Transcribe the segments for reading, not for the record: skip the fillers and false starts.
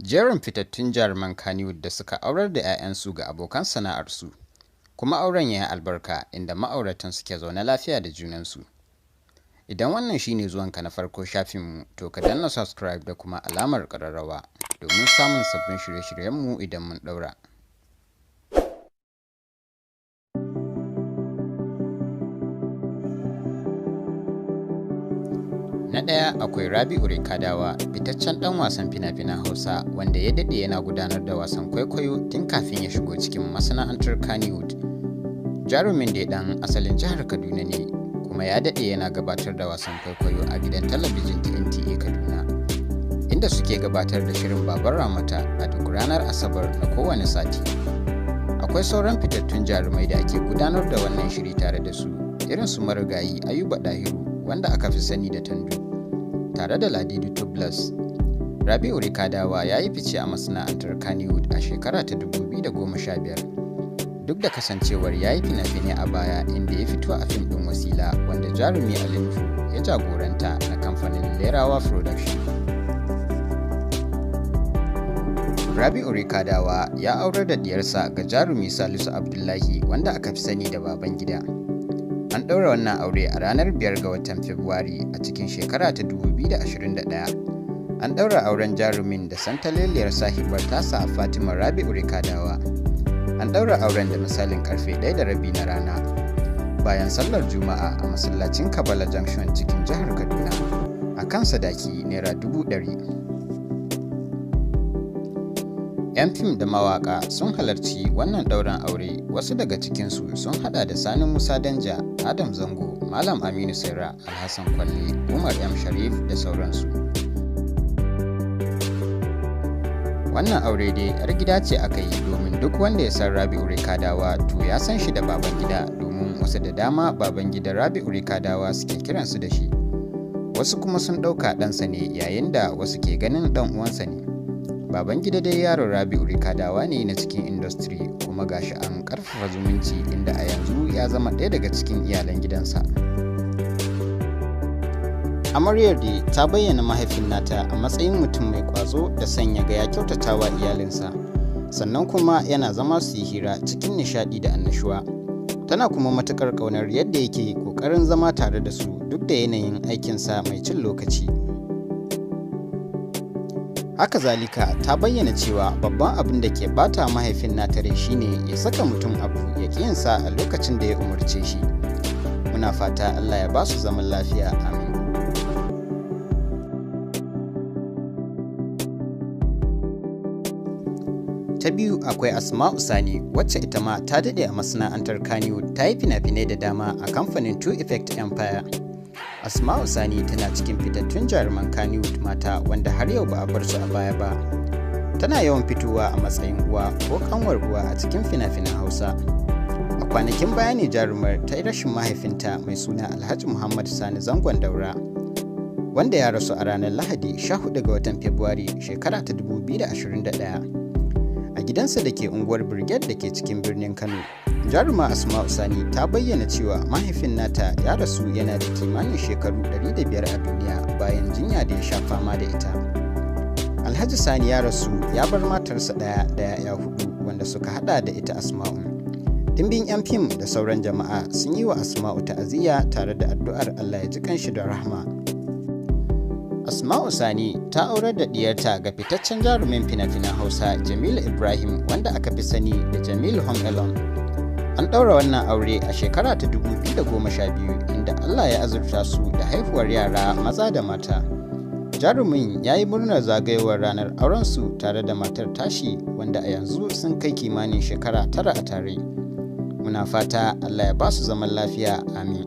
Jerin fitattun jaruman Kannywood da suka aurar da 'ya'yansu ga abokan sana'arsu, kuma auren ya yi albarka inda ma'auratan suke zaune lafiya da junansu. Idan wannan shine zuwanka na farko shafinmu, to ka danna subscribe da kuma alamar ƙararrawa domin samun sabbin shirye-shiryenmu idan mun ɗaura. Na ɗaya akwai Rabi'u Kadawa, fitaccen ɗan wasan fina-finan Hausa wanda ya daɗe yana gudanar da wasan kwaikwayo tun kafin ya shigo cikin masana'antar Kannywood. Jarumin da ɗan asalin jihar Kaduna ne, kuma ya daɗe yana gabatar da wasan kwaikwayo a gidan talabijin ta NTA Kaduna, inda suke gabatar da shirin Baban Ramata a duk ranar Asabar na kowane sati. Akwai sauran fitattun jarumai da ake gudanar da wannan shiri tare da su, irin su marigayi Ayuba Dahiru, wanda aka fi sani da Tandu, tare da Ladidi Tublas. Rabi'u Kadawa ya yi fice a masana'antar Kannywood a shekara ta 2015, duk da kasancewar ya yi fina-finai a baya, inda ya fito a fim ɗin Wasila wanda jarumi Ali Nuhu ya jagoranta na kamfanin Lerawa Production. Rabi'u Kadawa ya aurar da diyarsa ga jarumi Salisu Abdullahi, wanda aka fi sani da Babangida. An ɗaura wannan aure a ranar 5 ga watan Fabrairu a cikin shekara ta 2021. An ɗaura auren jarumin da santaleliyar sahibar tasa Fatima Rabi'u Kadawa. An ɗaura auren da misalin karfe 1:30 na rana bayan sallar Juma'a a masallacin Kabala Junction cikin jihar Kaduna, a kan sadaki Naira 100,000. 'Yan fim da mawaƙa sun halarci wannan ɗaurin aure, wasu daga cikinsu sun haɗa da Sani Musa Danja, Adam Zango, Malam Aminu Saira, Alhassan Kwalle, Umar M. Sharif da sauransu. Wannan aure dai 'yar gida ce aka yi, domin duk wanda ya san Rabi'u Kadawa to ya san shi da Babangida, domin wasu da dama Babangida Rabi'u Kadawa suke kiransu da shi. Wasu kuma sun ɗauka ɗansa ne, yayin da wasu ke ganin ɗan uwansa ne. Babangida dai yaron Rabi'u Kadawa ne na cikin industry, kuma gashi an karfafa zumunci inda a yanzu ya zama ɗaya daga cikin iyalan gidansa. Amaryar dai ta bayyana mahaifin nata a matsayin mutum mai kwazo da sanya ga ya kyautatawa iyalinsa, sannan kuma yana zama su yi hira cikin nishaɗi da annashuwa. Tana kuma matuƙar ƙaunar yadda yake ƙoƙarin zama tare da su duk da yanayin aikinsa mai cin lokaci. Haka zalika ta bayyana cewa babban abin da ke bata mahaifin nata rai shine ya saka mutum abu ya ƙi yinsa a lokacin da ya umarce shi. Muna fata Allah ya ba su zaman lafiya, amin. Ta biyu akwai Asma'u Sani, wacce ita ma ta daɗe a masana'antar Kannywood, ta yi fina-finai da dama a kamfanin Two Effect Empire. Asma'u Sani tana cikin fitattun jaruman Kannywood mata wanda har yau ba a bar su a baya ba. Tana yawan fitowa a matsayin uwa ko kanwar uwa a cikin fina-finan Hausa. A kwanakin baya ne jarumar ta yi rashin mahaifinta mai suna Alhaji Muhammad Sani Zangon Daura, wanda ya rasu a ranar Lahadi 14 ga watan Fabrairu shekara ta 2021 a gidansa da ke unguwar Brigade da ke cikin birnin Kano. Jaruma Asma'u Sani ta bayyana cewa mahaifin nata ya rasu yana da kimanin shekaru 105 a duniya bayan jinya da ya sha fama da ita. Alhaji Sani ya rasu ya bar matarsa ɗaya da 'ya'ya 4 wanda suka hada da ita Asma'u. Dimbin 'yan fim da sauran jama'a sun yi wa Asma'u ta'aziyya tare da addu'ar Allah ya ji kanshi da rahma. Asma'u Sani ta aurar da diyarta ga fitaccen jarumin fina-finan Hausa Jamilu Ibrahim, wanda aka fi sani da Jamilu Home Alone. An ɗaura wannan aure a shekara ta 2012, inda Allah ya azurta su da haihuwar yara maza da mata. Jarumin ya yi murnar zagayowar ranar aurensu tare da matar tashi, wanda a yanzu sun kai kimanin shekara 9 a tare. Muna fata Allah ya ba su zaman lafiya, amin.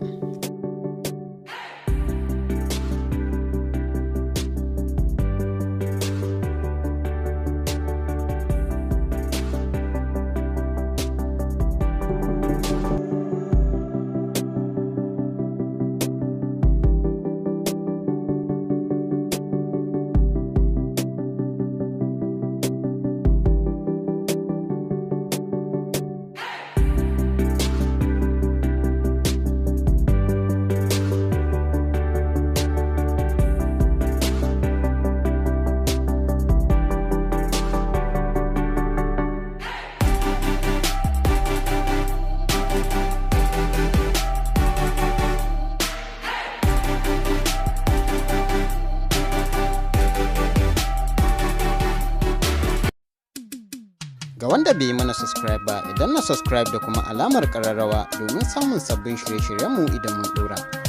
Ga wanda bai yi mana subscribe ba, idan na subscribe da kuma alamar ƙararrawa domin samun sabbin shirye-shiryenmu idan mun ɗora.